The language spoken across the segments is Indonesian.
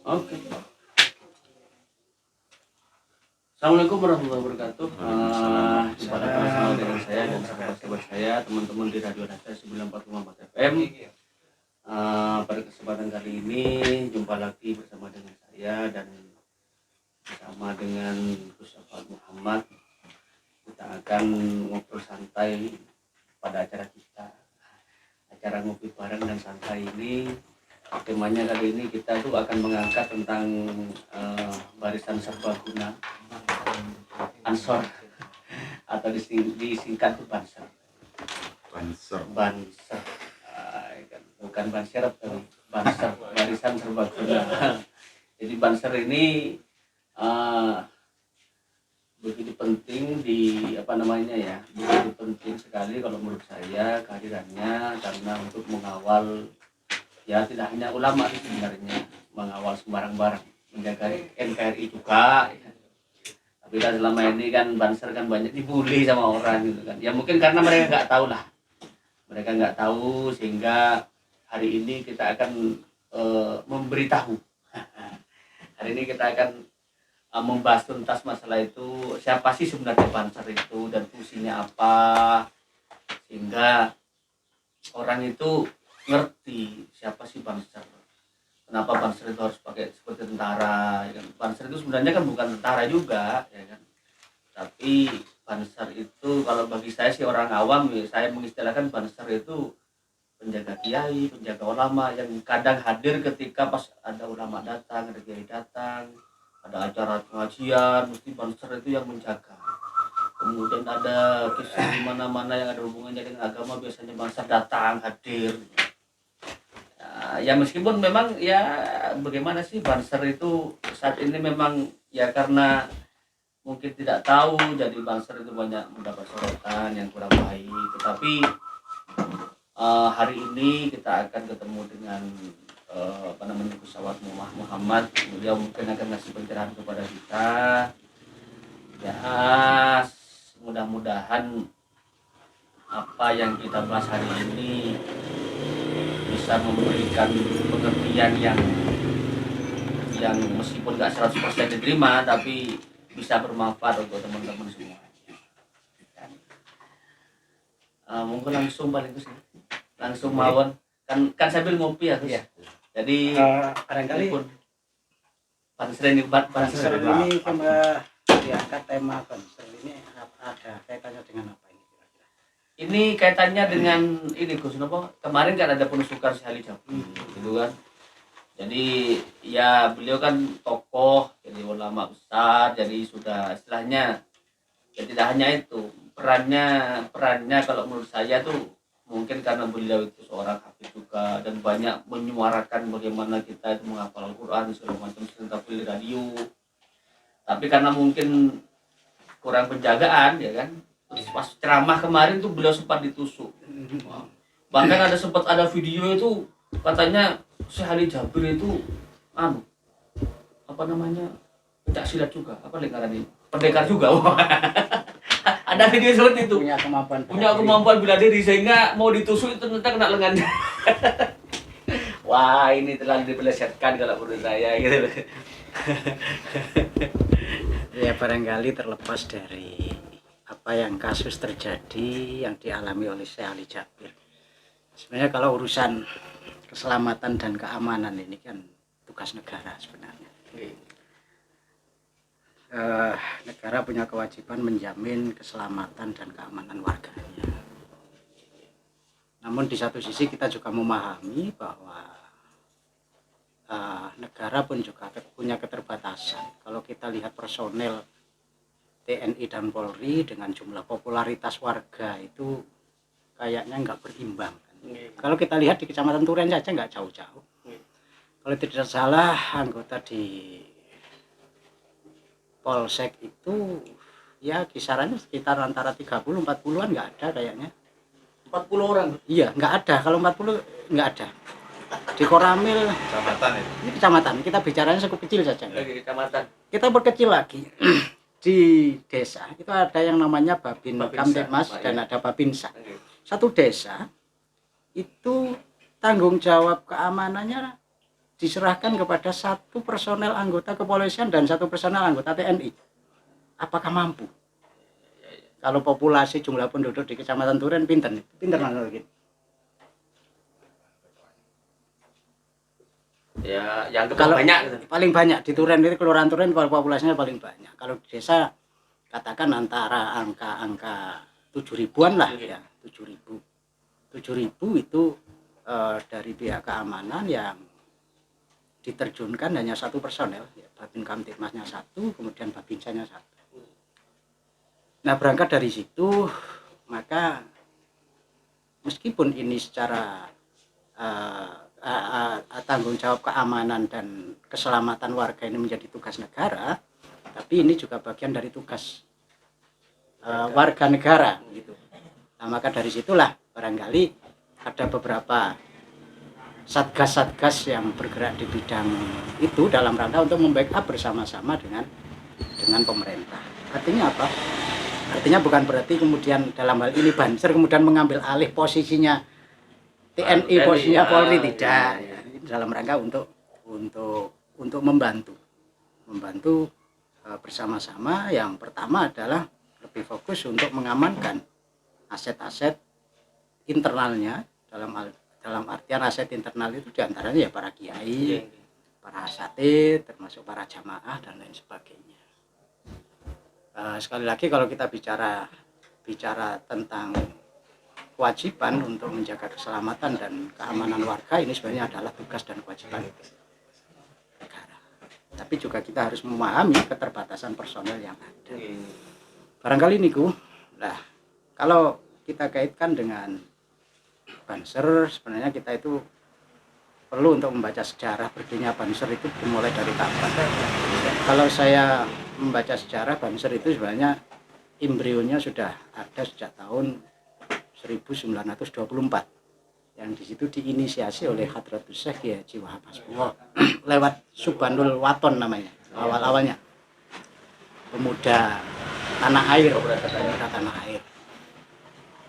Oke. Assalamualaikum warahmatullahi wabarakatuh. Jumpa lagi bersama dengan saya dan sahabat-sahabat saya, teman-teman di Radio Nada 94,4 FM. Pada kesempatan kali ini jumpa lagi bersama dengan saya dan bersama dengan Gus Afal Muhammad. Kita akan ngobrol santai pada acara kita, acara ngopi bareng dan santai ini. Temanya kali ini kita tuh akan mengangkat tentang barisan serbaguna, Ansor, atau disingkat tuh Banser. Banser. Bukan Banser, tapi Banser, barisan serbaguna. Jadi Banser ini begitu penting begitu penting sekali kalau menurut saya kehadirannya, karena untuk mengawal, ya tidak hanya ulama sih sebenarnya, mengawal sembarang barang, menjaga NKRI juga ya. Tapi kan selama ini kan Banser kan banyak dibully sama orang gitu kan, ya mungkin karena mereka nggak tahu sehingga hari ini kita akan memberitahu. Hari ini kita akan membahas tuntas masalah itu, siapa sih sebenarnya Banser itu dan fungsinya apa, sehingga orang itu ngerti siapa sih Banser, kenapa Banser itu harus pakai seperti tentara ya kan? Banser itu sebenarnya kan bukan tentara juga ya kan, tapi Banser itu kalau bagi saya sih orang awam ya, saya mengistilahkan Banser itu penjaga kiai, penjaga ulama yang kadang hadir ketika pas ada ulama datang, ada kiai datang, ada acara pengajian, mesti Banser itu yang menjaga. Kemudian ada kisah di mana-mana yang ada hubungannya dengan agama, biasanya Banser datang hadir. Ya meskipun memang ya bagaimana sih, Banser itu saat ini memang ya karena mungkin tidak tahu, jadi Banser itu banyak mendapat sorotan yang kurang baik. Tetapi hari ini kita akan ketemu dengan Gus Afal Muhammad. Beliau mungkin akan ngasih pencerahan kepada kita. Ya mudah-mudahan apa yang kita bahas hari ini bisa memberikan pengertian yang meskipun nggak 100% diterima, tapi bisa bermanfaat untuk teman-teman semua. Mungkin langsung mawon kan sambil ngopi ya, Gus. Jadi barangkali Banser ini diangkat tema Banser ini ada kaitannya dengan apa ini kira-kira? Ini kaitannya dengan ini Gus, kemarin kan ada penusukan si Ali Jabir gitu kan. Jadi ya beliau kan tokoh, jadi ulama besar, jadi sudah istilahnya ya tidak hanya itu, perannya kalau menurut saya tuh mungkin karena beliau itu seorang hafiz juga dan banyak menyuarakan bagaimana kita itu menghafal Al-Quran segala macam tapi di radio. Tapi karena mungkin kurang penjagaan ya kan, terus pas ceramah kemarin tuh beliau sempat ditusuk. Bahkan sempat ada video itu katanya Syekh Ali Jabir itu pencak silat juga, apa lingkaran ini, pendekar juga. Ada video seperti itu, punya kemampuan bela diri sehingga mau ditusuk itu ternyata kena lengannya. Wah, ini terlalu dipelesetkan kalau menurut saya gitu. Ya barangkali terlepas dari apa yang kasus terjadi yang dialami oleh Syekh Ali Jabir, sebenarnya kalau urusan keselamatan dan keamanan ini kan tugas negara sebenarnya. Negara punya kewajiban menjamin keselamatan dan keamanan warganya. Namun di satu sisi kita juga memahami bahwa negara pun juga punya keterbatasan. Kalau kita lihat personel TNI dan Polri dengan jumlah popularitas warga itu kayaknya nggak berimbang. Kalau kita lihat di Kecamatan Turen saja nggak jauh-jauh. Kalau tidak salah anggota di Polsek itu ya kisarannya sekitar antara 30-40an, nggak ada kayaknya. 40 orang? Iya, nggak ada. Kalau 40 nggak ada. Di Koramil, kecamatan ya? Ini kecamatan, kita bicaranya cukup kecil saja. Kecamatan. Kita berkecil lagi. Di desa itu ada yang namanya Babin Kamtipmas dan ada Babinsa. Satu desa itu tanggung jawab keamanannya diserahkan kepada 1 personel anggota kepolisian dan 1 personel anggota TNI. Apakah mampu? Kalau populasi jumlah penduduk di Kecamatan Turen pinten lagi. Ya, yang Kalau banyak gitu. paling banyak di Turen itu, kelurahan Turen populasinya paling banyak. Kalau di desa katakan antara angka 7.000-an lah ya, 7.000. 7.000 itu dari pihak keamanan yang diterjunkan hanya 1 personel, ya, Babin Kamtipmasnya 1, kemudian Babinsanya 1. Nah, berangkat dari situ, maka meskipun ini secara tanggung jawab keamanan dan keselamatan warga ini menjadi tugas negara, tapi ini juga bagian dari tugas warga negara gitu. Nah, maka dari situlah barangkali ada beberapa satgas-satgas yang bergerak di bidang itu dalam rangka untuk membackup bersama-sama dengan pemerintah. Artinya apa? Artinya bukan berarti kemudian dalam hal ini Banser kemudian mengambil alih posisinya TNI, posisinya Polri, tidak. Ya, dalam rangka untuk membantu bersama-sama. Yang pertama adalah lebih fokus untuk mengamankan aset-aset internalnya, dalam artian aset internal itu diantaranya ya para kiai, para asatid, termasuk para jamaah dan lain sebagainya. Sekali lagi kalau kita bicara tentang kewajiban untuk menjaga keselamatan dan keamanan warga, ini sebenarnya adalah tugas dan kewajiban negara. Tapi juga kita harus memahami keterbatasan personel yang ada. Barangkali niku, nah kalau kita kaitkan dengan Banser, sebenarnya kita itu perlu untuk membaca sejarah berdirinya Banser itu dimulai dari kapan. Kalau saya membaca sejarah, Banser itu sebenarnya embrionya sudah ada sejak tahun 1924, yang di situ diinisiasi oleh Hadratus Syekh Kiai Haji Wahab Hasbullah lewat Subhanul Waton namanya, awal-awalnya pemuda tanah air,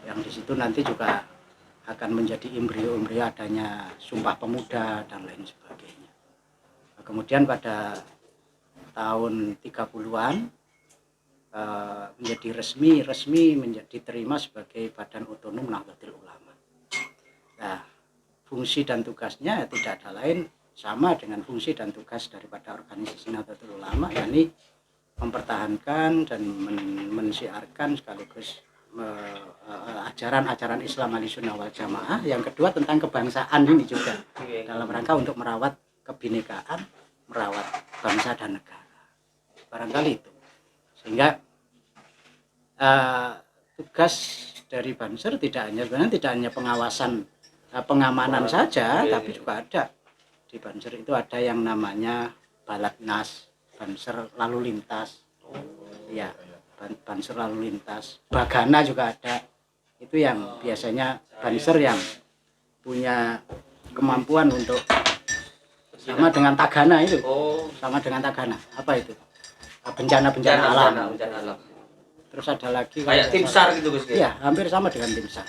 yang di situ nanti juga akan menjadi embrio adanya Sumpah Pemuda dan lain sebagainya. Nah, kemudian pada tahun 30-an menjadi resmi menjadi terima sebagai Badan Otonom Nahdlatul Ulama. Nah, fungsi dan tugasnya tidak ada lain sama dengan fungsi dan tugas daripada organisasi Nahdlatul Ulama, yakni mempertahankan dan mensiarkan sekaligus ajaran-ajaran Islam Ahlussunnah wal Jamaah. Yang kedua tentang kebangsaan ini juga dalam rangka untuk merawat kebinekaan, merawat bangsa dan negara. Barangkali itu. Sehingga tugas dari Banser tidak hanya pengawasan pengamanan saja, tapi juga ada di Banser itu ada yang namanya Balatnas, Banser lalu lintas. Ya, Banser lalu lintas. Bagana juga ada. Itu yang biasanya Banser yang punya kemampuan untuk sama dengan Tagana itu. Sama dengan Tagana. Apa itu? Bencana alam. Terus ada lagi kayak tim SAR gitu Gus. Iya, hampir sama dengan tim SAR.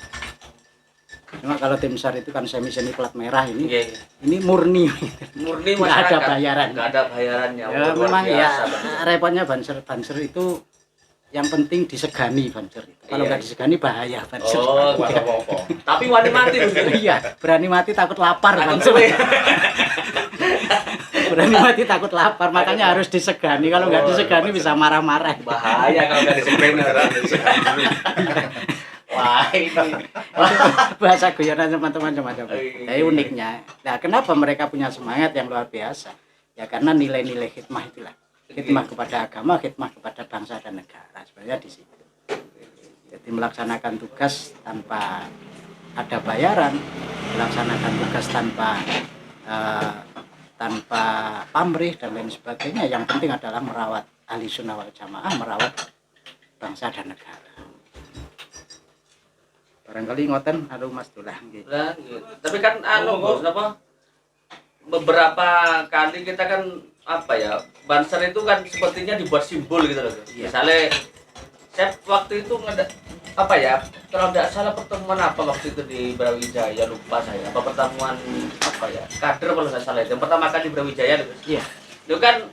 Cuma kalau tim SAR itu kan semi plat merah, ini ini murni nggak ada bayaran. Nggak ada bayarannya. Ya, memang ya repotnya Banser itu yang penting disegani Banser itu. Kalau nggak disegani bahaya Banser. Tapi wani mati Gus. Iya, berani mati takut lapar Banser. Berani mati takut lapar, makanya harus disegani. Kalau nggak disegani bisa marah-marah. Bahaya kalau nggak disegani. Wah, ini bahasa guyonan teman-teman macam-macam. Tapi uniknya, nah kenapa mereka punya semangat yang luar biasa? Ya karena nilai-nilai hikmah itulah. Hikmah kepada agama, hikmah kepada bangsa dan negara. Sebenarnya di situ. Jadi melaksanakan tugas tanpa ada bayaran, melaksanakan tugas tanpa pamrih dan lain sebagainya. Yang penting adalah merawat Ahlussunnah wal Jamaah, merawat bangsa dan negara. Barangkali ngoten aduh Mas Dullah nggih. Tapi kan Bos, beberapa kali kita kan Banser itu kan sepertinya dibuat simbol gitu loh. Misalnya saya waktu itu apa ya, kalau tidak salah pertemuan apa waktu itu di Brawijaya, lupa saya, apa pertemuan apa ya, kader kalau nggak salah itu yang pertama kali di Brawijaya itu. Iya. Itu kan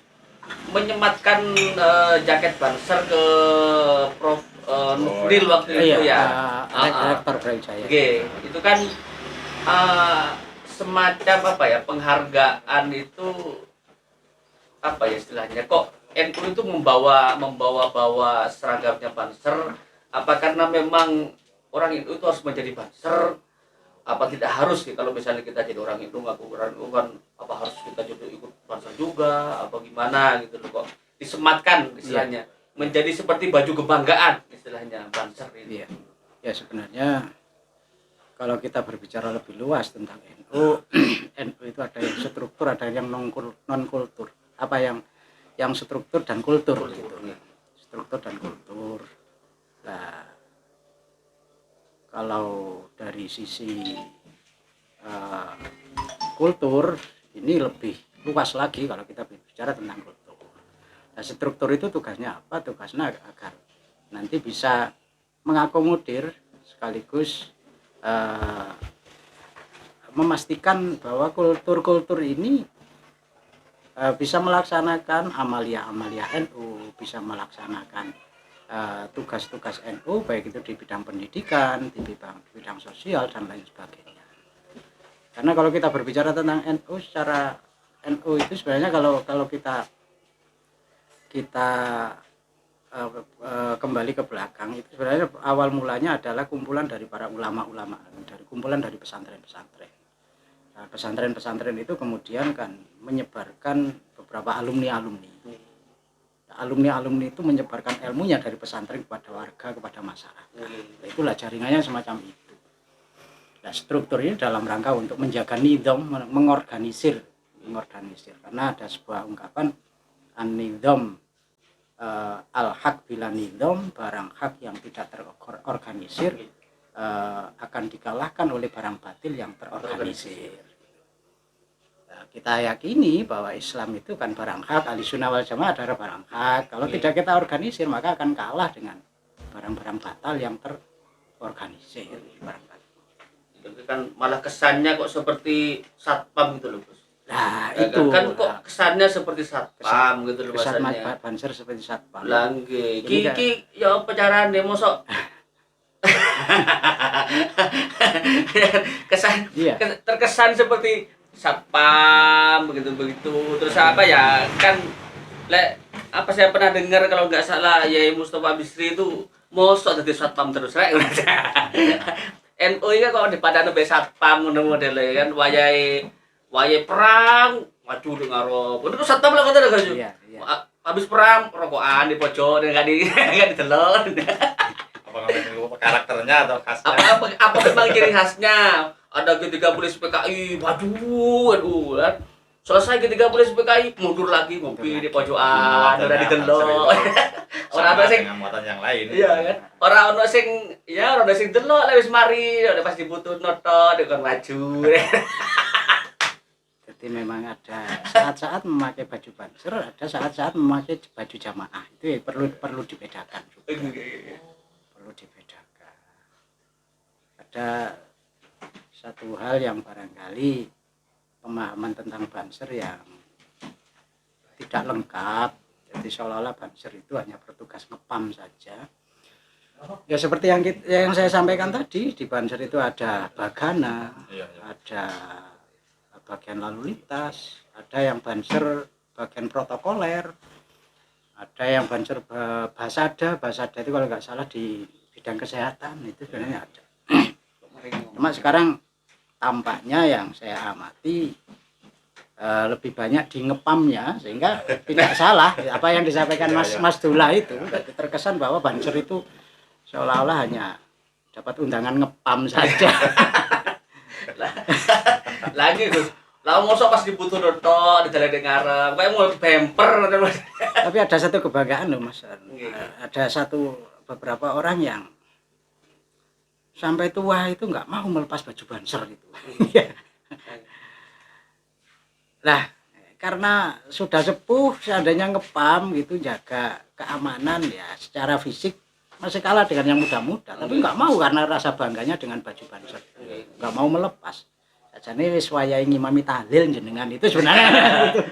menyematkan jaket Banser ke Prof Nurdil waktu itu Iya, ya. rektor Brawijaya. Oke, itu kan semacam apa ya, penghargaan itu apa ya istilahnya, kok NU itu membawa seragamnya Banser, apa karena memang orang NU itu harus menjadi Banser, apa tidak harus sih kalau misalnya kita jadi orang NU ngaku orang NU kan apa harus kita jadi ikut Banser juga apa gimana gitu loh, kok disematkan istilahnya menjadi seperti baju kebanggaan istilahnya Banser ini. Iya. Ya sebenarnya kalau kita berbicara lebih luas tentang NU, NU itu ada yang struktur, ada yang non kultur. Apa yang struktur dan kultur gitu. Struktur dan kultur. Nah, kalau dari sisi kultur ini lebih luas lagi kalau kita berbicara tentang kultur. Nah, struktur itu tugasnya apa? Tugasnya agar nanti bisa mengakomodir sekaligus memastikan bahwa kultur-kultur ini bisa melaksanakan amalia-amalia NU, bisa melaksanakan tugas-tugas NU baik itu di bidang pendidikan, di bidang sosial dan lain sebagainya. Karena kalau kita berbicara tentang NU secara NU itu sebenarnya kalau kita kembali ke belakang itu sebenarnya awal mulanya adalah kumpulan dari para ulama-ulama, kumpulan dari pesantren-pesantren. Nah, pesantren-pesantren itu kemudian kan menyebarkan beberapa alumni-alumni. Nah, alumni-alumni itu menyebarkan ilmunya dari pesantren kepada warga, kepada masyarakat. Nah, itulah jaringannya semacam itu. Nah, struktur ini dalam rangka untuk menjaga nizam, mengorganisir. Karena ada sebuah ungkapan an-nizam al-haq bila nizam, barang hak yang tidak terorganisir akan dikalahkan oleh barang batil yang terorganisir. Nah, kita yakini bahwa Islam itu kan barang hak, Ahlussunnah wal Jamaah adalah barang hak. Kalau tidak kita organisir maka akan kalah dengan barang-barang batal yang terorganisir. Itu kan malah kesannya kok seperti satpam gitu loh, Bos. Nah, itu kan kok kesannya seperti satpam gitu loh bahasanya. Banser seperti satpam. Langge. Ki ya apa carane mosok kesan Iya. terkesan seperti satpam begitu terus apa ya kan apa saya pernah dengar kalau nggak salah Yai Mustafa Bisri itu mosok jadi satpam terus rek. NU ini kan kalau dipadano be satpam ngono modele kan wayahe perang maju di ngarep. Itu satpam lah kata guys. Iya. Habis perang rokokan di pojok enggak ditelon. Apa karakternya atau khasnya? Apa memang ciri khasnya? Ada ketika polisi PKI, waduh, kan. Selesai ketika polisi PKI, mundur lagi ngopi di pojokan, udah ditelok. Orang ono sing muatan yang lain. iya kan. Orang ono sing delok lek wis mari, udah pasti butuh noto dengan maju. Jadi memang ada saat-saat memakai baju banser, ada saat-saat memakai baju jamaah. Itu ya perlu dibedakan juga. Perlu dibedakan. Ada satu hal yang barangkali pemahaman tentang banser yang tidak lengkap. Jadi seolah-olah banser itu hanya bertugas ngepam saja. Ya seperti yang saya sampaikan tadi, di banser itu ada bagana, ada bagian lalu lintas, ada yang banser bagian protokoler, ada yang banser basada itu kalau nggak salah di bidang kesehatan itu sebenarnya ada. Cuma sekarang tampaknya yang saya amati lebih banyak di ngepamnya sehingga tidak salah apa yang disampaikan Mas Dula itu. Terkesan bahwa banser itu seolah-olah hanya dapat undangan ngepam saja. Lagi Gus. Lah mosok pas dibutuh tok di dalan ngarep, kayak mau bemper. Tapi ada satu kebanggaan loh Mas. Ada beberapa orang yang sampai tua itu nggak mau melepas baju banser itu. Nah, karena sudah sepuh, seandainya ngepam gitu jaga keamanan ya secara fisik masih kalah dengan yang muda-muda, tapi nggak mau karena rasa bangganya dengan baju Banser, nggak mau melepas. Sajane wis wayahe ngimami tahlil jenengan itu sebenarnya gitu.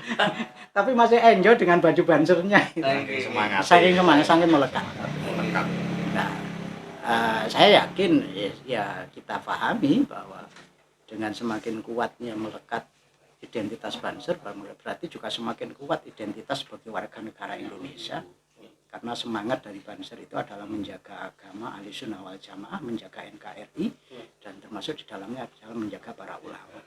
Tapi masih enjoy dengan baju Bansernya itu. Semangat. Saking melekat. Melekat. Nah, saya yakin ya kita pahami bahwa dengan semakin kuatnya melekat identitas Banser, berarti juga semakin kuat identitas sebagai warga negara Indonesia, karena semangat dari Banser itu adalah menjaga agama Ahlussunnah wal Jamaah, menjaga NKRI, dan termasuk di dalamnya adalah menjaga para ulama.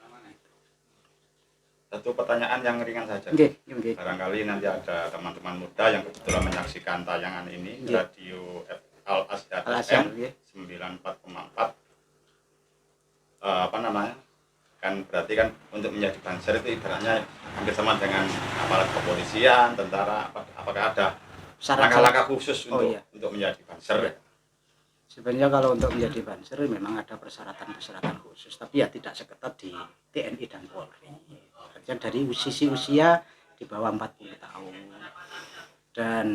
Satu pertanyaan yang ringan saja. Nggih. Barangkali nanti ada teman-teman muda yang kebetulan menyaksikan tayangan ini di Radio Al Azhar FM 94,4. Apa namanya? Kan berarti kan untuk menjadi Banser itu ibaratnya hampir sama dengan aparat kepolisian, tentara. Apakah ada langkah-langkah khusus untuk menjadi Banser? Sebenarnya kalau untuk menjadi Banser memang ada persyaratan-persyaratan khusus, tapi ya tidak seketat di TNI dan Polri. Artinya dari sisi usia di bawah 40 tahun dan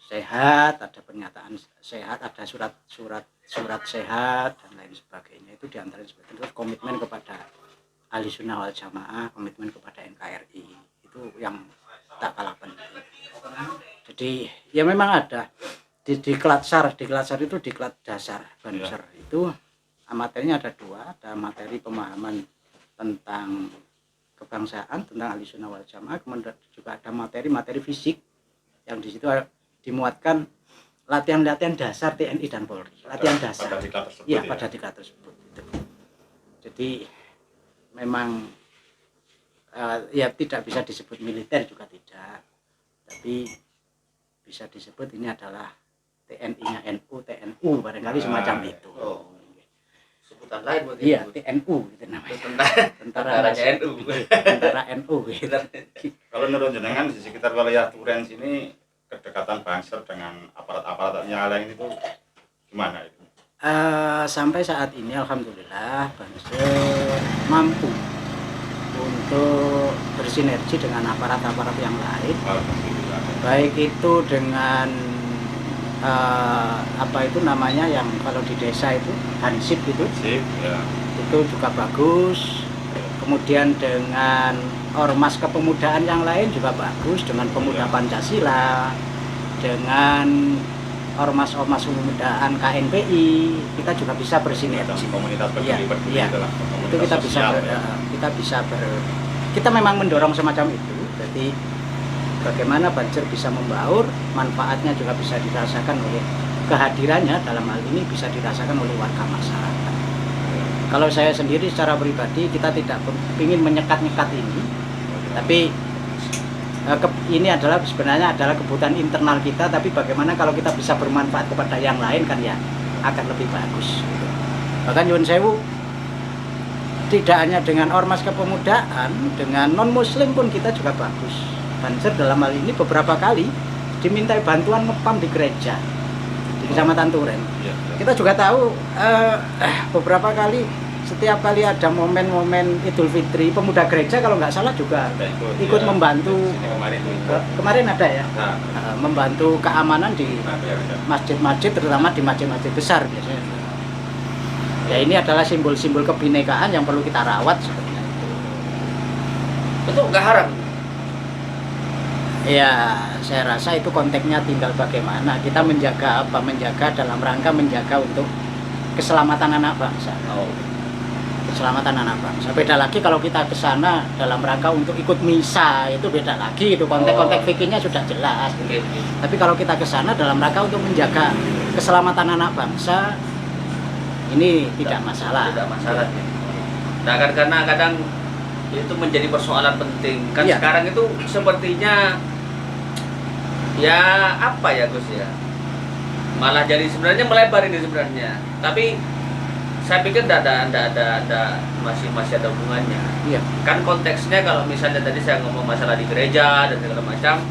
sehat, ada pernyataan sehat, ada surat sehat dan lain sebagainya. Itu diantara sebagainya. Terus komitmen kepada Ahlussunnah wal Jamaah, komitmen kepada NKRI, itu yang tak kalah penting. Jadi ya memang ada di diklat SAR itu diklat dasar Banser itu materinya ada dua, ada materi pemahaman tentang kebangsaan, tentang Ahlussunnah wal Jamaah, kemudian juga ada materi fisik yang di situ dimuatkan latihan-latihan dasar TNI dan Polri, latihan dasar. Pada diklat tersebut. Iya, pada diklat tersebut. Jadi memang ya tidak bisa disebut militer juga tidak, tapi bisa disebut ini adalah TNI-nya NU, TNU barangkali semacam itu. Sebutan lain buat Iya, TNU itu namanya. Tentara NU. Tentara NU gitu. Kalau menurut jenengan di sekitar wilayah Duren sini kedekatan Banser dengan aparat-aparat yang lain itu gimana itu? Sampai saat ini alhamdulillah Banser mampu untuk bersinergi dengan aparat-aparat yang lain. Alhamdulillah. Baik itu dengan apa itu namanya yang kalau di desa itu hansip itu, itu juga bagus. Kemudian dengan ormas kepemudaan yang lain juga bagus, dengan pemuda Pancasila, dengan ormas-ormas kepemudaan KNPI, kita juga bisa bersinergi. Komunitas peduli itulah. Itu kita memang mendorong semacam itu. Jadi bagaimana Banser bisa membaur, manfaatnya juga bisa dirasakan oleh kehadirannya, dalam hal ini bisa dirasakan oleh warga masyarakat. Kalau saya sendiri secara pribadi kita tidak ingin menyekat-nyekat ini, tapi ini adalah sebenarnya adalah kebutuhan internal kita, tapi bagaimana kalau kita bisa bermanfaat kepada yang lain kan ya akan lebih bagus. Bahkan Nyuwun Sewu, tidak hanya dengan ormas kepemudaan, dengan non muslim pun kita juga bagus. Banser dalam hal ini beberapa kali dimintai bantuan ngepam di gereja di Kecamatan Duren. Kita juga tahu beberapa kali, setiap kali ada momen-momen Idul Fitri, pemuda gereja kalau nggak salah juga ikut membantu. Kemarin ada ya, membantu keamanan di masjid-masjid, terutama di masjid-masjid besar biasanya. Ya ini adalah simbol-simbol kebinekaan yang perlu kita rawat sebenarnya. Itu nggak haram. Ya, saya rasa itu konteksnya tinggal bagaimana kita menjaga apa, menjaga dalam rangka menjaga untuk keselamatan anak bangsa. Keselamatan anak bangsa. Beda lagi kalau kita ke sana dalam rangka untuk ikut misa, itu beda lagi, itu konteks fikihnya sudah jelas. Tapi kalau kita ke sana dalam rangka untuk menjaga keselamatan anak bangsa, ini tidak masalah. Tidak masalah. Nah, karena kadang itu menjadi persoalan penting. Kan iya. Sekarang itu sepertinya ya apa ya Gus ya, malah jadi sebenarnya melebar ini sebenarnya, tapi saya pikir ada masih ada hubungannya. Iya. Kan konteksnya kalau misalnya tadi saya ngomong masalah di gereja dan segala macam,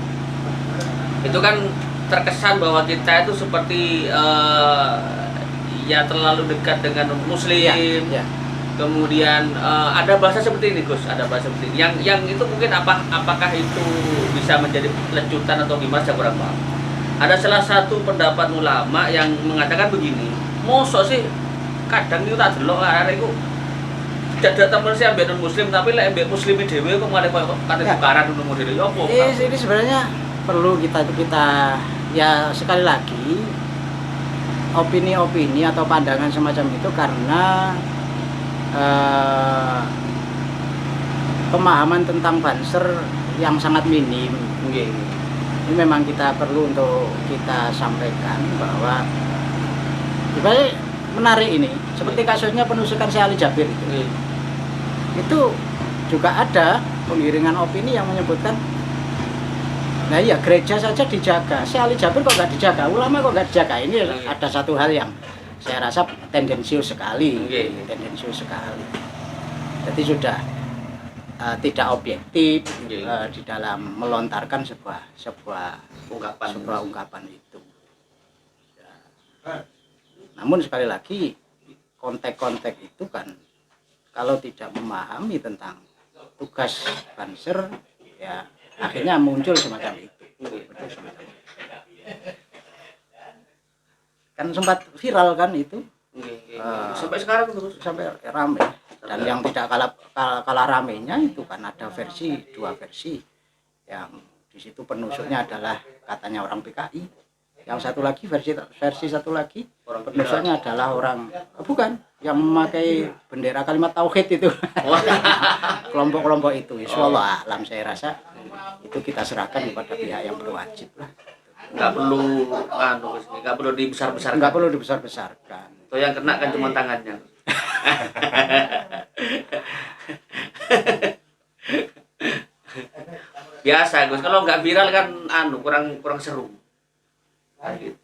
itu kan terkesan bahwa kita itu seperti ya terlalu dekat dengan muslim. Iya. Kemudian ada bahasa seperti ini Gus, ada bahasa seperti ini. Yang itu mungkin apakah itu bisa menjadi lecutan atau gimana, saya kurang paham. ada salah satu pendapat ulama yang mengatakan begini, mosok sih kadang itu tak delok arek iku dadak temen sih ambek non muslim tapi lek ambek muslimi dhewe kok malah kok kate Ya. tukaran ngono modele yo apa? Ini sebenarnya perlu kita ya sekali lagi opini-opini atau pandangan semacam itu karena pemahaman tentang Banser yang sangat minim. Nggih. Ini memang kita perlu untuk kita sampaikan bahwa sebenarnya menarik ini seperti kasusnya penusukan Syekh Ali Jabir itu. Nggih. Itu juga ada pengiringan opini yang menyebutkan nah iya gereja saja dijaga, Syekh Ali Jabir kok nggak dijaga, ulama kok nggak dijaga. Ini ada satu hal yang saya rasa tendensius sekali, tendensius sekali. Jadi sudah tidak objektif di dalam melontarkan sebuah ungkapan itu. Ya. Namun sekali lagi konteks-konteks itu kan kalau tidak memahami tentang tugas Banser ya akhirnya muncul semacam itu. Kan sempat viral kan itu. Sampai sekarang terus Sampai ramai. Dan yang tidak kalah ramainya itu kan ada dua versi yang di situ penusuknya adalah katanya orang PKI, yang satu lagi versi satu lagi penusuknya adalah orang bukan yang memakai bendera kalimat tauhid itu. Kelompok-kelompok itu insyaallah alam saya rasa itu kita serahkan kepada pihak yang berwajib lah. nggak perlu dibesar-besarkan. Nggak perlu dibesar-besarkan. Tuh yang kena kan cuma tangannya. Biasa Gus, kalau nggak viral kan kurang seru. Gitu.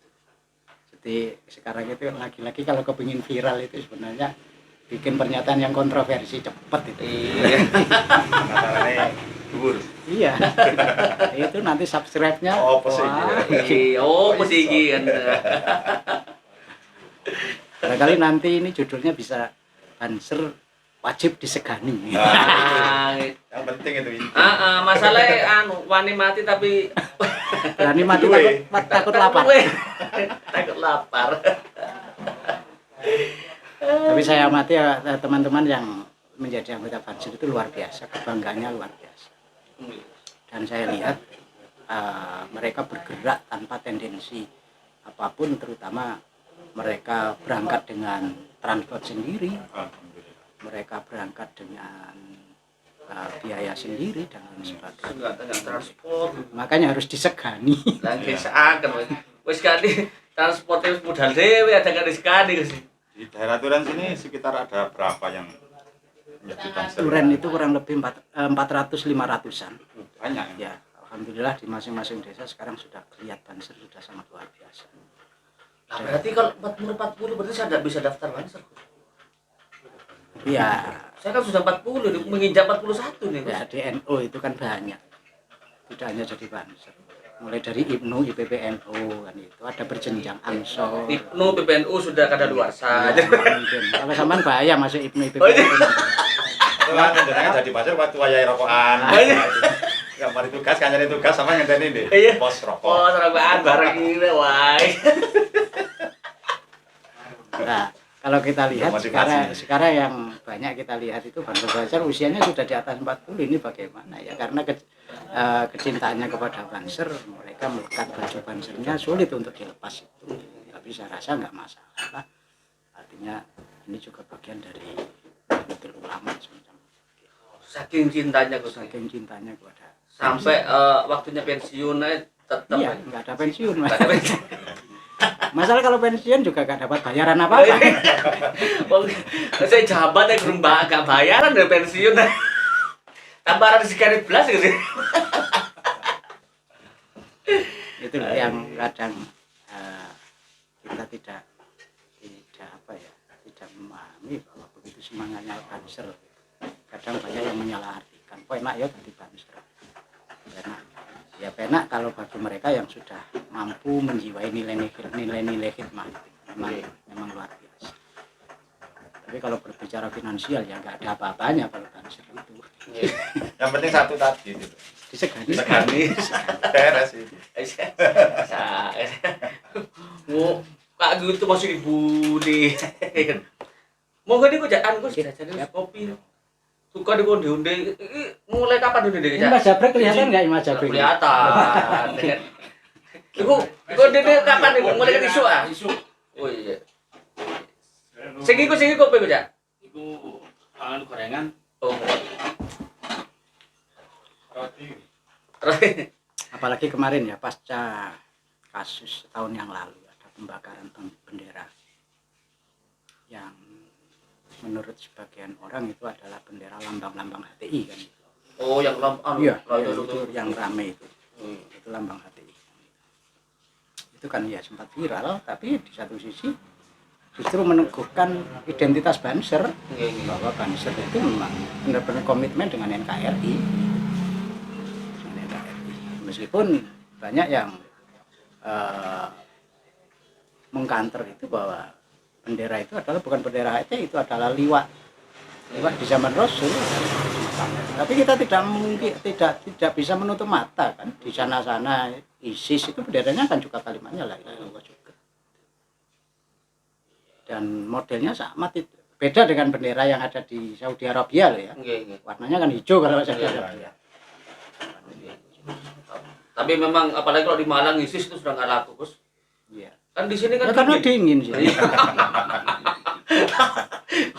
Jadi sekarang itu lagi-lagi kalau kepingin viral itu sebenarnya bikin pernyataan yang kontroversi cepet itu. Iya. Masalahnya dhuwur. Iya. Itu nanti subscribe-nya. Oh, pasti. Pesiki kan. Barangkali nanti ini judulnya bisa Banser wajib disegani. Nah, Yang penting itu inti. masalahnya wani mati tapi Berani mati takut lapar. Takut lapar. Tapi saya amati ya, teman-teman yang menjadi anggota Banser itu luar biasa, kebanggaannya luar biasa. Dan saya lihat mereka bergerak tanpa tendensi apapun, terutama mereka berangkat dengan transport sendiri, mereka berangkat dengan biaya sendiri dan lain sebagainya. Enggak transport. Makanya harus disegani. Lagi seakan wis kali transportnya modal dhewe ada kan sekali sih. Di daerah Turen sini sekitar ada berapa yang menjadi Banser? Turen itu kurang lebih 400-500-an. Banyak Ya, alhamdulillah di masing-masing desa sekarang sudah kelihatan Banser sudah sangat luar biasa. Nah, berarti kalau 40 berarti saya tidak bisa daftar Banser. Ya, Saya kan sudah 40, menginjak 41 nih. ya di NU itu kan banyak. Tidak hanya jadi Banser. Mulai dari IPNU, IPPNU kan itu ada berjenjang Ansor. IPNU, PPNU sudah kadaluarsa. Ya, mungkin. Kalau sampean bahaya masuk IPNU, Oh, iya. IPPNU. Itu kan jenengan jadi Banser waktu wayahe rokokan. Ya mari tugas kan nyari tugas sama ngenteni deh. Iya. Pos rokok. Oh, serabaan bareng ini wae. Nah, kalau kita lihat Motivasi. sekarang yang banyak kita lihat itu Banser usianya sudah di atas 40, ini bagaimana ya? Karena kecintaannya kepada Banser, mereka melekat baju Bansernya sulit untuk dilepas itu. Tapi saya rasa nggak masalah. Artinya ini juga bagian dari Nahdlatul Ulama semacam. Saking cintanya Gus. Saking cintanya kepada Sampai waktunya pensiun tetap. iya, nggak ada pensiun, Mas. Nggak ada pensiun. Masalah kalau pensiun juga nggak dapat bayaran apa-apa. Saya jabat ya belum gak bayaran dari pensiun. Tambahan sekali belas gitu. Itu yang kadang kita tidak apa ya, tidak memahami bahwa begitu semangatnya Banser. Kadang banyak yang menyalahartikan. Kok enak ya ganti Banser. Penak kalau bagi mereka yang sudah mampu menjiwai nilai-nilai hikmah memang luar biasa. Tapi kalau berbicara finansial ya nggak ada apa-apanya kalau Banser itu. Yang penting satu tadi gitu. disegani. Disegani. Beres itu. Mau kak gitu masih dibully. Mau gak nih kok jangan gue jajan kopi. Suka di konde-onde. Mulai kapan udah Ini Mas Jabrek kelihatan nggak Mas Jabrek? Kelihatan. Iku konde kapan nih? Mulai kan isu ah. Isu. Oh iya. Sing iku kopi kok jak. Iku pangan gorengan. Oh. Roti. Apalagi kemarin ya pasca kasus setahun yang lalu ada pembakaran bendera yang menurut sebagian orang itu adalah bendera lambang-lambang HTI kan. Oh yang lambang. Iya, itu yang rame itu. Itu lambang HTI. Itu kan ya sempat viral, tapi di satu sisi justru meneguhkan identitas Banser, bahwa Banser itu memang benar-benar komitmen dengan NKRI. Meskipun banyak yang mengkanter itu bahwa bendera itu adalah bukan bendera HTI, itu adalah liwat di zaman Rasul. Tapi kita tidak mungkin tidak bisa menutup mata kan, di sana-sana ISIS itu benderanya kan juga kalimatnya la ilaha illallah juga. Dan modelnya sama, beda dengan bendera yang ada di Saudi Arabia loh ya. Warnanya kan hijau kalau Saudi Arabia. Tapi memang apalagi kalau di Malang ISIS itu sudah nggak laku, Bos. Iya. Kan di sini kan Ya, karena dingin sih.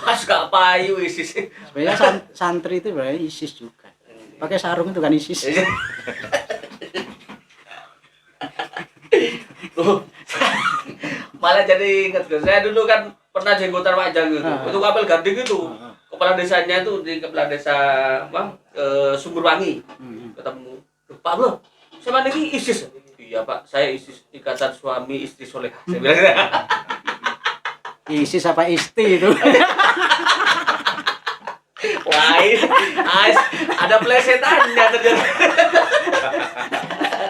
Mas gak payu ISIS. Sebenarnya santri itu sebenarnya ISIS juga. Pakai sarung itu kan ISIS. Malah jadi ingat, saya dulu kan pernah jenggotan panjang gitu. Itu kapel gading itu. Kepala desanya itu di kepala desa Sumberwangi. Ketemu, Pak Bro, saya ini ISIS. Iya Pak, saya ISIS, Ikatan Suami Istri Soleh. Saya bilang ISIS apa isti itu? wah, ada plesetannya terjadi.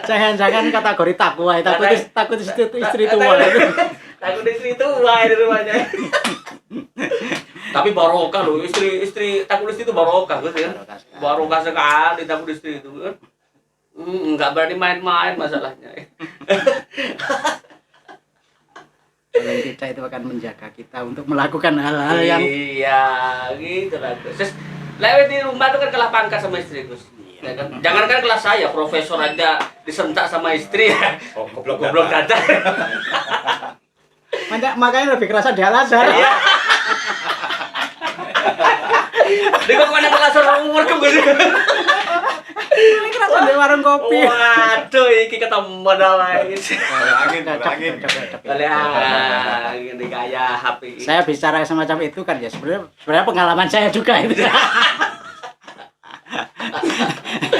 Jangan kategori takwa, takut istri tua. Takut istri tua di rumahnya. Tapi barokah loh, istri takut istri itu barokah gitu ya. Barokah sekali takut istri itu kan. Enggak berani main-main masalahnya. Kalau kita itu akan menjaga kita untuk melakukan hal-hal yang iya gitu lah. Terus lewat di rumah tuh kan kalah pangkat sama istri Gus. Ya kan? Jangankan kelas saya, profesor aja disentak sama istri ya. Goblok dada. Makanya lebih kerasa di Al-Azhar. Iya. Di kok mana kelas umur ke Gus. Lebih kerasa di warung kopi. Waduh, iki ketemu lagi. Angin. Angin di gaya HP. Saya bicara semacam itu kan ya sebenarnya pengalaman saya juga itu.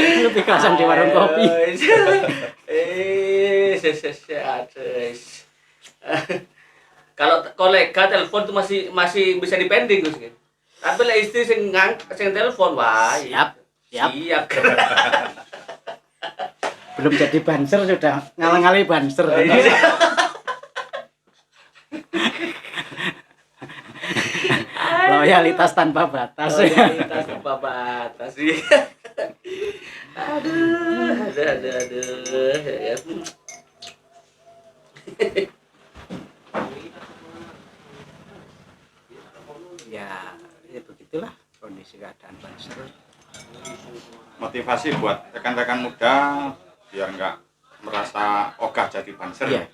Lebih kerasa di warung kopi. Kalau kolega telepon tuh masih bisa dipending Gus. Tapi lah istri sing telepon, wah Siap. Siap. Belum jadi banser sudah ngalang-ngali banser. Loyalitas tanpa batas. Loyalitas tanpa batas. Aduh. Ya begitulah kondisi keadaan banser. Motivasi buat rekan-rekan muda biar nggak merasa ogah jadi banser. Iya.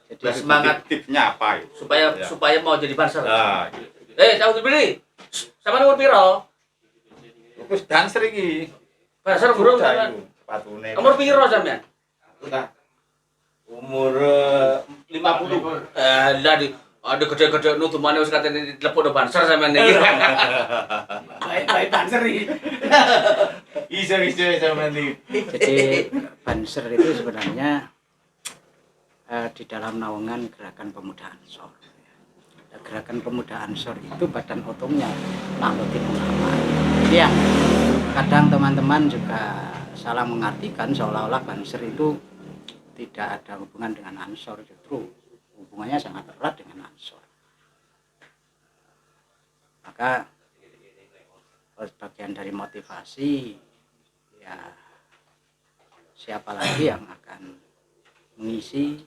Jadi semangat tipsnya apa itu? supaya mau jadi banser. Nah, gitu. Tahu beli. Sama nomor piro? Wis banser iki. Banser burung kan. Sepatune. Nomor piro sampean? Umur 50. Lah ada gede-gede nu tumane wis katene telepon banser sampean iki. Baik banser iki. Bisa sampean iki. Jadi banser itu sebenarnya di dalam naungan Gerakan Pemuda Ansor. Gerakan Pemuda Ansor itu badan otomnya Nahdlatul Ulama. Ya, kadang teman-teman juga salah mengartikan seolah-olah banser itu tidak ada hubungan dengan Ansor, justru hubungannya sangat erat dengan Ansor. Maka bagian dari motivasi ya siapa lagi yang akan mengisi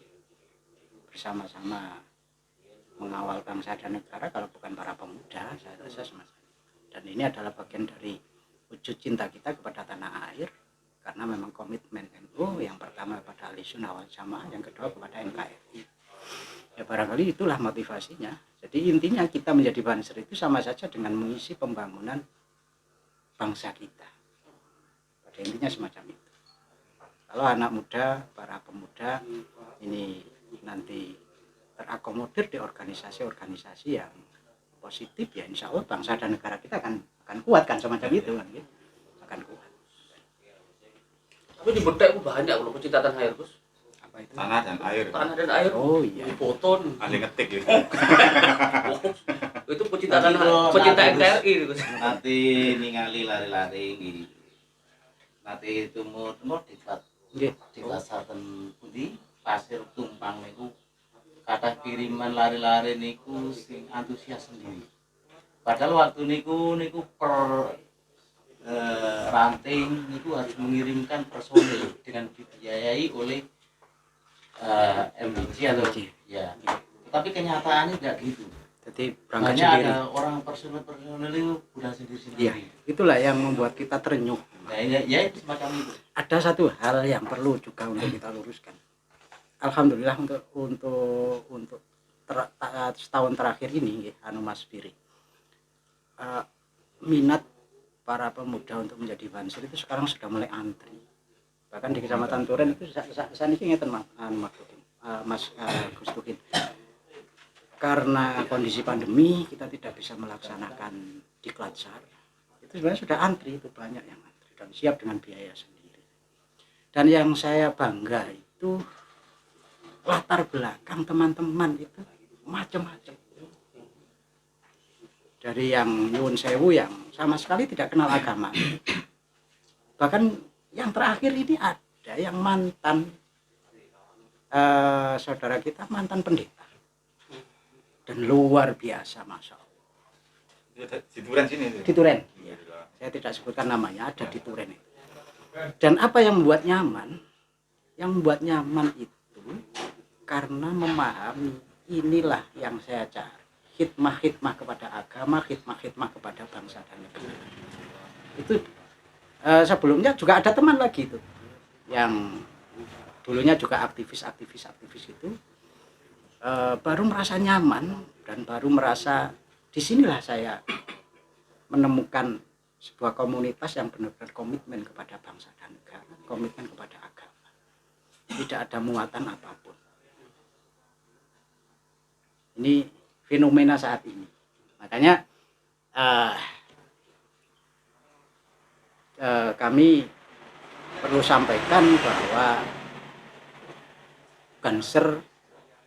bersama-sama mengawal bangsa dan negara kalau bukan para pemuda, saya rasa semacam itu. Dan ini adalah bagian dari wujud cinta kita kepada tanah air, karena memang komitmen NU yang pertama kepada ahli sunnah wal jamaah, yang kedua kepada NKRI. Ya barangkali itulah motivasinya. Jadi intinya kita menjadi Banser itu sama saja dengan mengisi pembangunan bangsa kita. Pada intinya semacam itu. Kalau anak muda, para pemuda ini nanti terakomodir di organisasi-organisasi yang positif, ya insya Allah bangsa dan negara kita akan kuat kan, semacam itu kan, gitu. Akan kuat. Tapi di Bedek itu banyak loh pecinta tanah air, Gus. Apa itu? Tanah dan air. Tanah dan air. Oh iya. Di Poton. Ahli ngetik gitu. Itu pecinta Nanti tanah, kalau pecinta nanti, Gus. NKRI Gus. Nanti ningali lari-lari gitu. Nanti tumur Nggih. dilasaken pundi pasir tumpang niku kata kiriman lari-lari niku sing antusias sendiri. Padahal waktu niku per ranting niku harus mengirimkan personil dengan dibiayai oleh MBC atau ya. Tapi kenyataannya tidak gitu. Jadi berangkat Hanya sendiri. ada orang personil itu bukan sendiri-sendiri. Iya, itulah yang membuat kita terenyuh. Nah, ya itu semacam itu. Ada satu hal yang perlu juga untuk kita luruskan. Alhamdulillah untuk setahun terakhir ini, Mas Biri, minat para pemuda untuk menjadi Banser itu sekarang sudah mulai antri. Bahkan di Kecamatan Turen itu saya ngeten Mas Gus Tukin. Karena kondisi pandemi kita tidak bisa melaksanakan diklat SAR. Itu sebenarnya sudah antri, itu banyak yang antri dan siap dengan biaya sendiri. Dan yang saya bangga itu latar belakang teman-teman itu macam-macam. Dari yang nyuwun sewu yang sama sekali tidak kenal agama. Bahkan yang terakhir ini ada yang mantan saudara kita, mantan pendeta. Dan luar biasa, Masya Allah. Di Duren sini. Di Turen. Ya. Saya tidak sebutkan namanya, ada di Turen itu. Dan apa yang membuat nyaman? Yang membuat nyaman itu karena memahami inilah yang saya cari. Khidmah-khidmah kepada agama, khidmah-khidmah kepada bangsa dan negara. Itu sebelumnya juga ada teman lagi itu yang dulunya juga aktivis itu baru merasa nyaman dan baru merasa disinilah saya menemukan sebuah komunitas yang benar-benar komitmen kepada bangsa dan negara, komitmen kepada agama, tidak ada muatan apapun. Ini fenomena saat ini, makanya kami perlu sampaikan bahwa Banser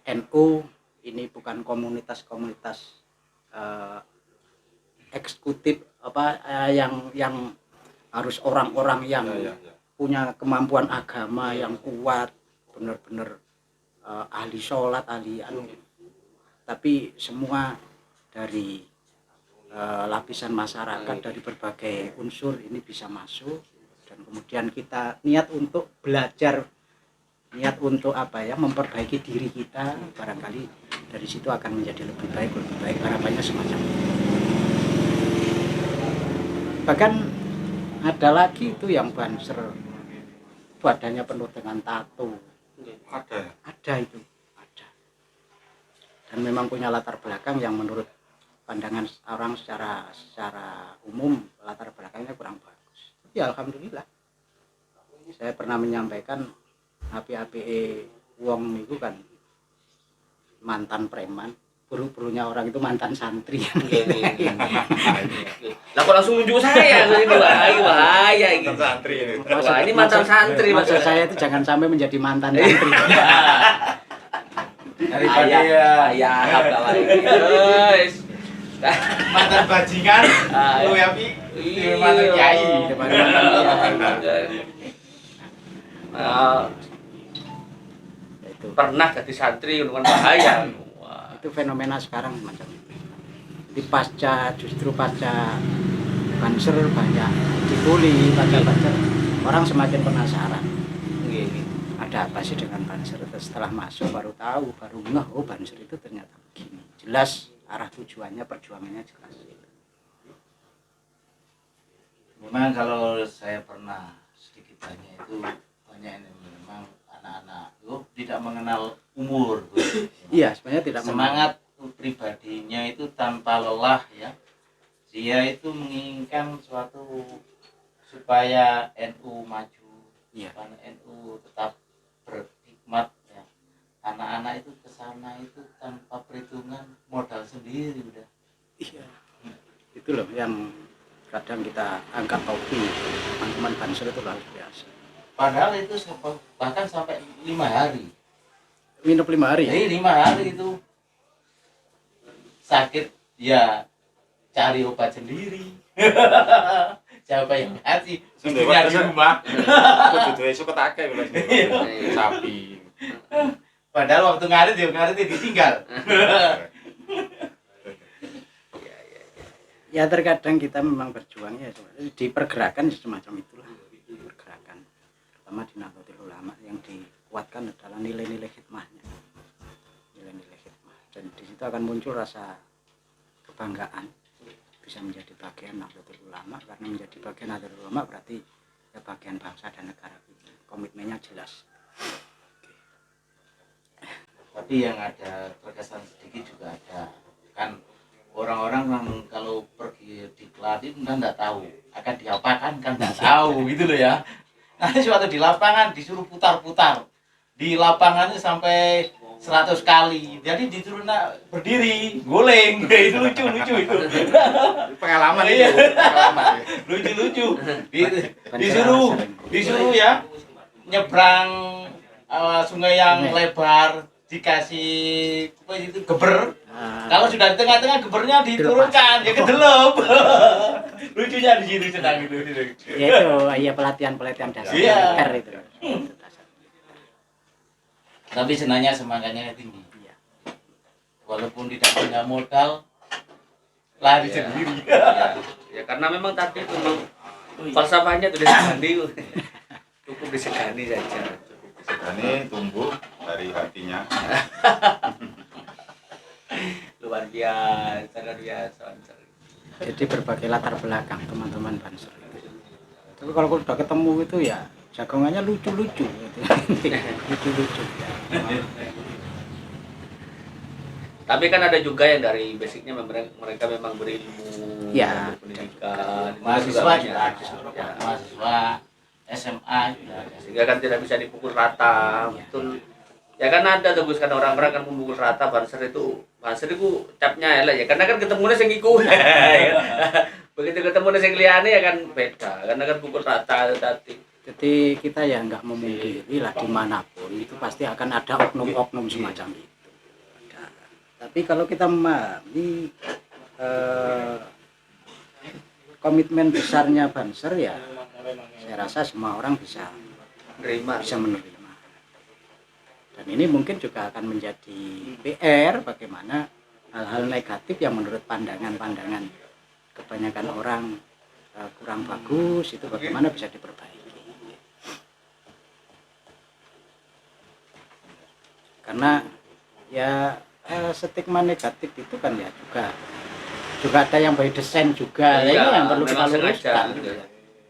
NU ini bukan komunitas-komunitas eksekutif yang harus orang-orang yang punya kemampuan agama yang kuat, benar-benar ahli sholat, ahli tapi semua dari lapisan masyarakat, dari berbagai unsur ini bisa masuk, dan kemudian kita niat untuk belajar, niat untuk memperbaiki diri kita, barangkali dari situ akan menjadi lebih baik, harapannya semacam itu. Bahkan ada lagi itu yang Banser badannya penuh dengan tato. Ada itu, ada. Dan memang punya latar belakang yang menurut pandangan orang secara umum latar belakangnya kurang bagus. Ya alhamdulillah. Saya pernah menyampaikan api-api wong itu kan mantan preman, buru-burunya orang itu mantan santri. Lah kok langsung nunjuk saya ini bahaya ini. Mantan santri ini. Wah, ini mantan santri maksud saya itu jangan sampai menjadi mantan santri. Daripada ya Guys. Mantan bajingan, lu ya Pi. Mantan kiai. Itu Pernah jadi santri dengan bahaya. Wah. itu fenomena sekarang macam itu. Di justru pasca Banser banyak dibully, orang semakin penasaran. ada apa sih dengan banser. Terus setelah masuk baru tahu, baru ngeh, oh banser itu ternyata begini. Jelas arah tujuannya, perjuangannya jelas. Memang kalau saya pernah sedikit tanya itu banyak yang memang anak-anak itu tidak mengenal umur. Iya, sebenarnya tidak Semangat pribadinya itu tanpa lelah ya. Dia itu menginginkan suatu supaya NU maju, Iya. supaya NU tetap berhikmat ya. Anak-anak itu kesana itu tanpa perhitungan modal sendiri udah. Iya. Itu loh yang kadang kita angkat topi, teman-teman banser itu luar biasa. Padahal itu bahkan sampai 5 hari. Minum 5 hari. Jadi 5 hari itu sakit ya cari obat sendiri. Siapa yang ngasih? Istrinya di rumah. Kudu esuk ketake lho sapi. Padahal waktu ngarit ditinggal. Ya terkadang kita memang berjuangnya di pergerakan semacam itulah. Pergerakan pertama di Nahdlatul Ulama yang dikuatkan adalah nilai-nilai hikmahnya. Nilai-nilai hikmah. Dan di situ akan muncul rasa kebanggaan bisa menjadi bagian Nahdlatul Ulama, karena menjadi bagian Nahdlatul Ulama berarti ya bagian bangsa dan negara ini. Komitmennya jelas. Tapi yang ada terkesan sedikit juga ada kan orang-orang yang kalau pergi di Klaten kan nggak tahu akan diapakan kan nggak tahu gitu loh ya. Nanti suatu di lapangan disuruh putar-putar di lapangannya sampai 100 kali, jadi disuruh berdiri guling. Itu lucu itu Pengalaman Iya. itu, pengalaman. lucu disuruh ya nyebrang sungai yang lebar, dikasih apa itu geber. Kalau sudah di tengah-tengah gebernya diturunkan ya kedelep. Lucunya di situ sedang itu. Ya itu ya pelatihan dasar Iya. militer itu. Tapi sebenarnya semangatnya tinggi. Iya. Walaupun tidak punya modal, lari Iya. sendiri. Ya karena memang tadi itu memang falsafahnya itu disegani. Cukup disegani saja. Ini tumbuh dari hatinya. Luar biasa, luar biasa. Jadi berbagai latar belakang teman-teman banser itu. Tapi kalau udah ketemu itu ya jagongannya lucu-lucu gitu. Lucu-lucu. Tapi kan ada juga yang dari basicnya mereka memang berilmu, Ya. berpendidikan, Mahasiswa itu juga ada. Ya. Mahasiswa SMA juga ada. Sehingga kan tidak bisa dipukul rata, betul. Ya kan ada tuh Gus, kan orang-orang kan memukul rata banser itu capnya ya karena kan ketemunya sing iku. Begitu ketemunya sing liyane ya kan beda, karena kan pukul rata tadi. Jadi kita ya nggak memungkiri lah dimanapun itu pasti akan ada oknum-oknum semacam itu. Ada. Tapi kalau kita memahami komitmen besarnya banser ya, saya rasa semua orang bisa menerima. Dan ini mungkin juga akan menjadi PR bagaimana hal-hal negatif yang menurut pandangan kebanyakan orang kurang bagus itu bagaimana bisa diperbaiki. Karena ya stigma negatif itu kan ya juga ada yang by design juga. Iya, ini yang perlu kita memang luruskan. sengaja, gitu.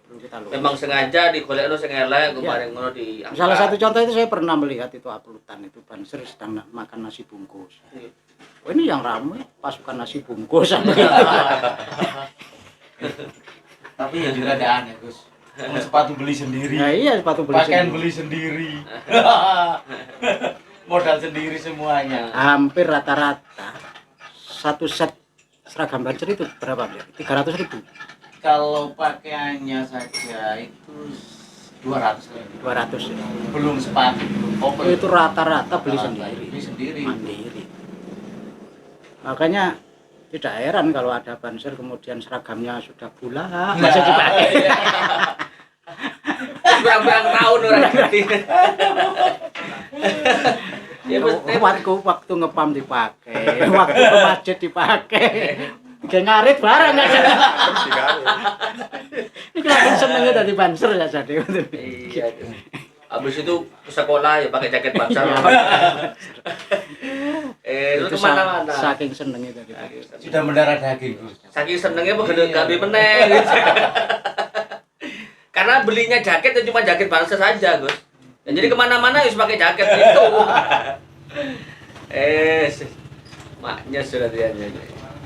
Perlu kita luruskan. Memang sengaja digolekno sing elek kemarin ngono di Salah satu contoh itu saya pernah melihat itu uploadan itu banser sedang makan nasi bungkus. Oh, ini yang ramai pasukan nasi bungkus sampai Tapi ya juga ada aneh Gus. Sepatu beli sendiri. Nah, iya sepatu beli Pakaian sendiri. beli sendiri. Modal sendiri semuanya. Hampir rata-rata satu set seragam banser itu berapa beli? 300.000. Kalau pakaiannya saja itu 200 ribu. 200 ya. Belum sepatu, belum koper. Itu rata-rata beli Rata-rata sendiri. beli sendiri. Mandiri. Makanya tidak heran kalau ada banser kemudian seragamnya sudah bulat masih dipakai. berapa tahun orang ngerti. Ya waktu ngepam dipakai, waktu ke masjid dipakai. Kayak ngarit barang aja. Ini kenapa senengnya dari banser ya jadi. Iya. Habis itu ke sekolah ya pakai jaket Banser. Itu Itu kemana-mana. saking senengnya tadi. Sudah mendarah daging, Gus. Saking senengnya mau Iya. gede meneh. Karena belinya jaket itu cuma jaket Banser saja, Gus. Dan jadi kemana-mana harus pakai jaket itu. Maknya sudah dia.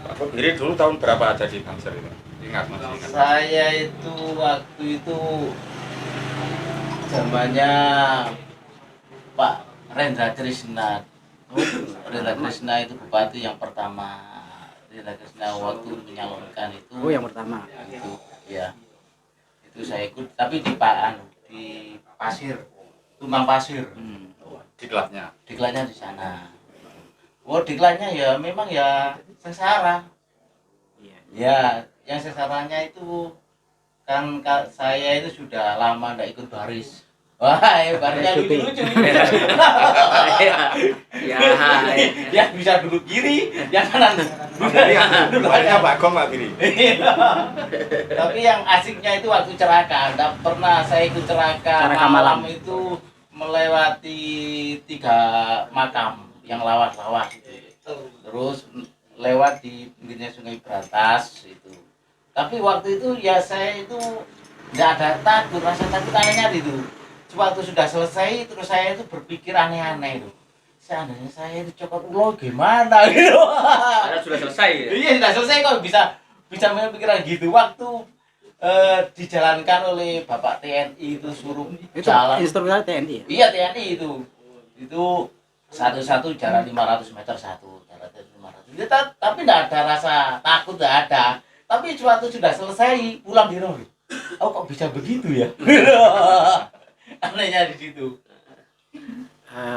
Pak Kudiri dulu tahun berapa ada di Banser itu? Ingat masih ingat? Saya itu waktu itu zamannya Pak Rendra Krishna. Rendra Krishna itu bupati yang pertama. Rendra Krishna waktu menyalonkan itu. Oh, yang pertama. Itu ya. Itu saya ikut tapi di di Pasir. Tumbang Pasir. Diklatnya. Diklatnya di sana. Oh, diklatnya ya memang ya sengsara. Iya. Ya, yang sesaranya itu kan saya itu sudah lama nggak ikut baris. Wah, barisnya lucu-lucu. Ya. Yang bisa duduk kiri, yang kanan. Banyak Pak Gong Pak Kudiri. Tapi yang asiknya itu waktu ceraka. Nggak pernah saya ikut ceraka Ceraka malam malam. itu melewati 3 makam yang lawat-lawat. Terus lewat di pinggirnya Sungai Berantas itu. Tapi waktu itu ya saya itu nggak ada takut, rasa takut anehnya itu. Waktu sudah selesai terus saya itu berpikir aneh-aneh itu. Seandainya saya itu cokot ulo gimana gitu. Karena sudah selesai ya. Iya sudah selesai kok bisa memikirkan gitu. Waktu dijalankan oleh Bapak TNI itu suruh Itu jalan. instruktur TNI ya? Iya TNI itu. Itu satu-satu jalan 500 meter satu, jalan 500. Tapi tidak ada rasa takut, tidak ada. Tapi suatu sudah selesai pulang di rumah. Oh kok bisa begitu ya? Anehnya di situ.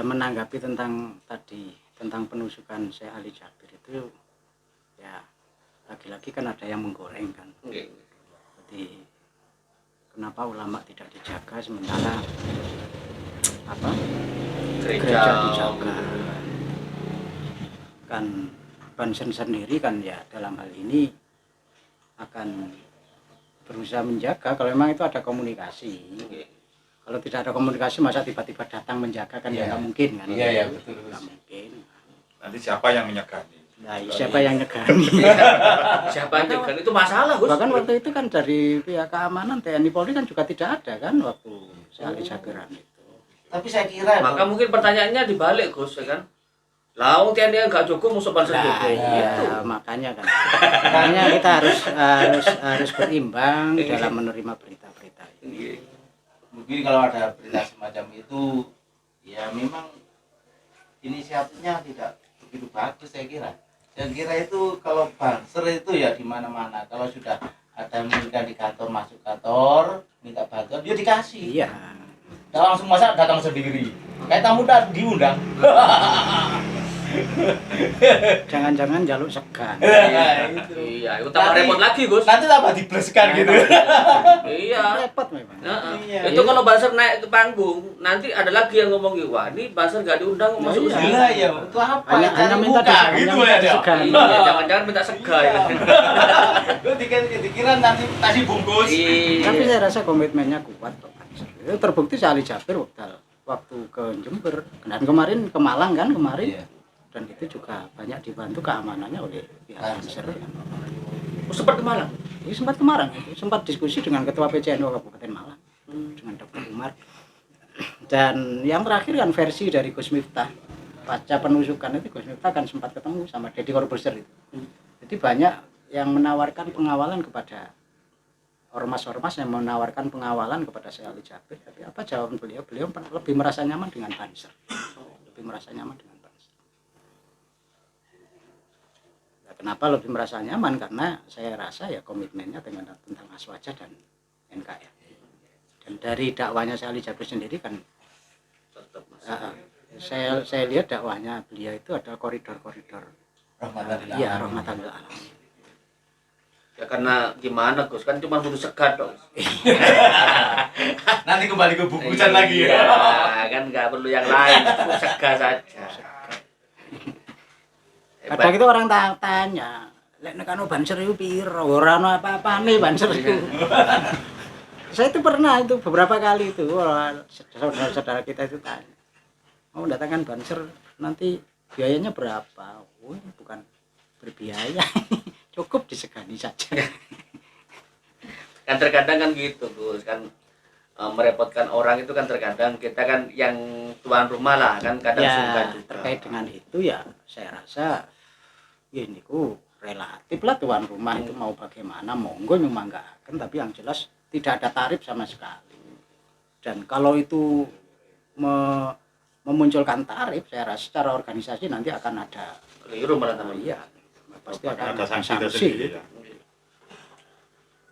Menanggapi tentang tadi tentang penusukan Syekh Ali Jabir itu ya lagi-lagi kan ada yang menggoreng kan. Jadi kenapa ulama tidak dijaga sementara apa gereja dijaga? Kan Banser sendiri kan ya dalam hal ini akan berusaha menjaga kalau memang itu ada komunikasi. Kalau tidak ada komunikasi masa tiba-tiba datang menjaga kan ya nggak mungkin kan? Iya ya betul. Nggak mungkin. Nanti siapa yang menyegani? Nah, siapa yang nyegani? Siapa yang kan itu masalah, Gus. Bahkan waktu itu kan dari pihak keamanan TNI Polri kan juga tidak ada kan waktu Syekh Jabiran itu. Tapi saya kira Maka mungkin pertanyaannya dibalik, Gus, ya kan? Laung TNI nggak cukup musuh Banser Nah, cukup. iya, makanya kan. Makanya kita harus berimbang dalam menerima berita-berita ini. mungkin kalau ada berita semacam itu ya memang inisiatifnya tidak begitu bagus saya kira. Saya kira itu kalau Banser itu ya di mana-mana kalau sudah ada minta di kantor masuk kantor minta bantuan dia dikasih. Iya. Nggak langsung masa datang sendiri. Kayak tamu diundang. Jangan-jangan jaluk segan. Iya, itu tambah repot lagi, Gus. Nanti tambah dibleskan gitu. Iya. Repot memang. Nah, Iya. itu kalau Banser naik ke panggung, nanti ada lagi yang ngomong, wah ini Banser gak diundang masuk iya. sini. Gila ya, itu apa? Hanya Cari minta muka hanya gitu minta ya dia. segan. Iya, jangan-jangan minta sega ya. Lu dikira nanti nasi bungkus. Iya. Tapi saya rasa komitmennya kuat kok Banser. Itu terbukti Syekh Ali Jabir waktu ke Jember dan kemarin ke Malang kan kemarin. Iya. Dan itu juga banyak dibantu keamanannya oleh pihak Banser. Oh, sempat ke Malang. Ini sempat ke Malang, sempat diskusi dengan Ketua PCNU Kabupaten Malang dengan Dr. Umar. Dan yang terakhir kan versi dari Gus Miftah pasca penusukan itu Gus Miftah kan sempat ketemu sama Deddy Corbuzier itu. Jadi banyak yang menawarkan pengawalan kepada ormas-ormas yang menawarkan pengawalan kepada Syekh Ali Jabir. Tapi apa jawaban beliau? Beliau lebih merasa nyaman dengan Banser. Lebih merasa nyaman dengan Banser. Kenapa lebih merasa nyaman? Karena saya rasa ya komitmennya tentang Aswaja dan NKRI. Dan dari dakwanya Syekh Ali Jabir sendiri kan saya lihat dakwahnya beliau itu ada koridor-koridor ya rahmatan lil alamin. Ya karena gimana, Gus? Kan cuma butuh segat dong. Nanti kembali ke bungkusan lagi ya. Iya, kan nggak perlu yang lain, cukup sega saja. Kadang itu orang tanya, lek nek anu Banser iku piro? Ora ono apa-apane Banser iku. Saya itu pernah itu beberapa kali itu saudara-saudara kita itu tanya, mau datangkan banser nanti biayanya berapa? Oh, ini bukan berbiaya, cukup disegani saja. Kan terkadang kan gitu Gus, kan merepotkan orang itu kan terkadang kita kan yang tuan rumah lah kan kadang sungkan Ya juga. terkait dengan itu ya saya rasa ini ku relatif lah tuan rumah itu mau bagaimana monggo nyumanggaken, tapi yang jelas tidak ada tarif sama sekali. Dan kalau itu memunculkan tarif, saya rasa secara organisasi nanti akan ada Keliru malah teman. iya pasti akan ada sanksi sanksi. tersendiri ya.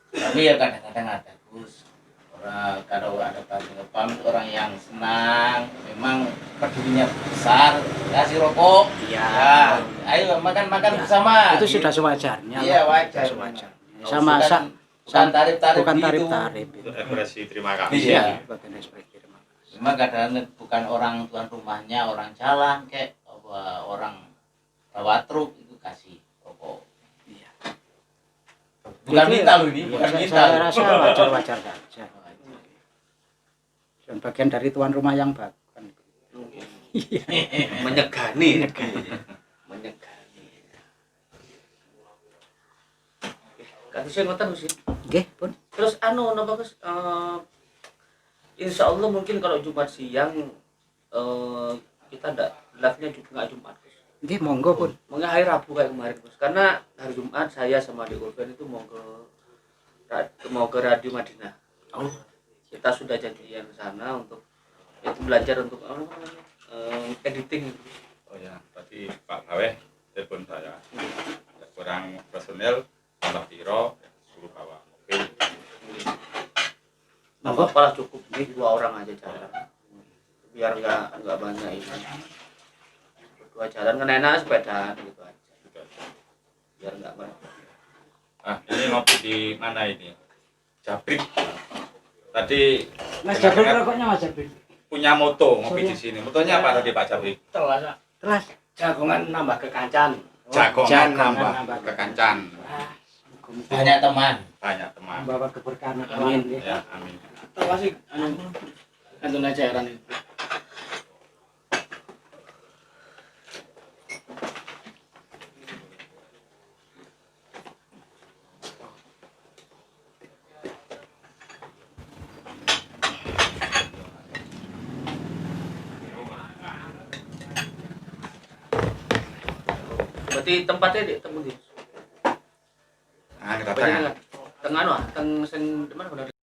Tapi ya kadang-kadang ada Gus, orang kalau ada pamit orang yang senang, memang pedulinya besar, kasih rokok, Iya. ya, ayo makan Ya, bersama. itu gitu. sudah sewajarnya. Iya, lah. wajar. Sudah sewajarnya. Bukan- Sama bukan tarif-tarif bukan gitu. tarif-tarif. Untuk ekspresi terima kasih. Iya. Bagian ekspresi terima kasih. Memang kadang bukan orang tuan rumahnya, orang jalan kayak orang bawa truk itu kasih rokok. Iya. Bukan Itu minta ya, loh ini, iya, bukan minta. saya loh. rasa wajar-wajar saja. Dan bagian dari tuan rumah yang bahkan Menyegani. Menyegani. Kata saya ngoten Gus. nggih pun Terus napa Gus? Insya Allah mungkin kalau Jumat siang kita live-nya juga nggak Jumat Gus. nggih monggo pun. Mungkin hari Rabu kayak kemarin Gus. Karena hari Jumat saya sama di Ulven itu mau ke Radio Madinah. Oh, Kita sudah janjian ke sana untuk itu belajar untuk editing. Oh ya, tadi Pak Gawe telepon saya. Kurang personel, tambah piro, suruh bawa mobil. Nggak apa-apa lah, cukup nih 2 orang aja jalan. Biar nggak banyak ini. Berdua jalan kan enak sepedaan gitu aja. Gitu aja. Biar nggak banyak. Ah, ini ngopi di mana ini? Jabrik. Tadi Mas dengar-dengar Jabrik rokoknya Mas Jabrik. punya moto ngopi di sini. Motonya apa tadi Pak Jabrik? Telas Telas. jagongan nambah kekancan. Jagongan Jangan nambah kekancan. Banyak teman. Banyak teman. Membawa keberkahan. Amin. Ya, amin. Telas sih anu cairan itu. Berarti tempatnya di temu di. Nah, kita Berarti tengah. tengah teng sing di mana benar?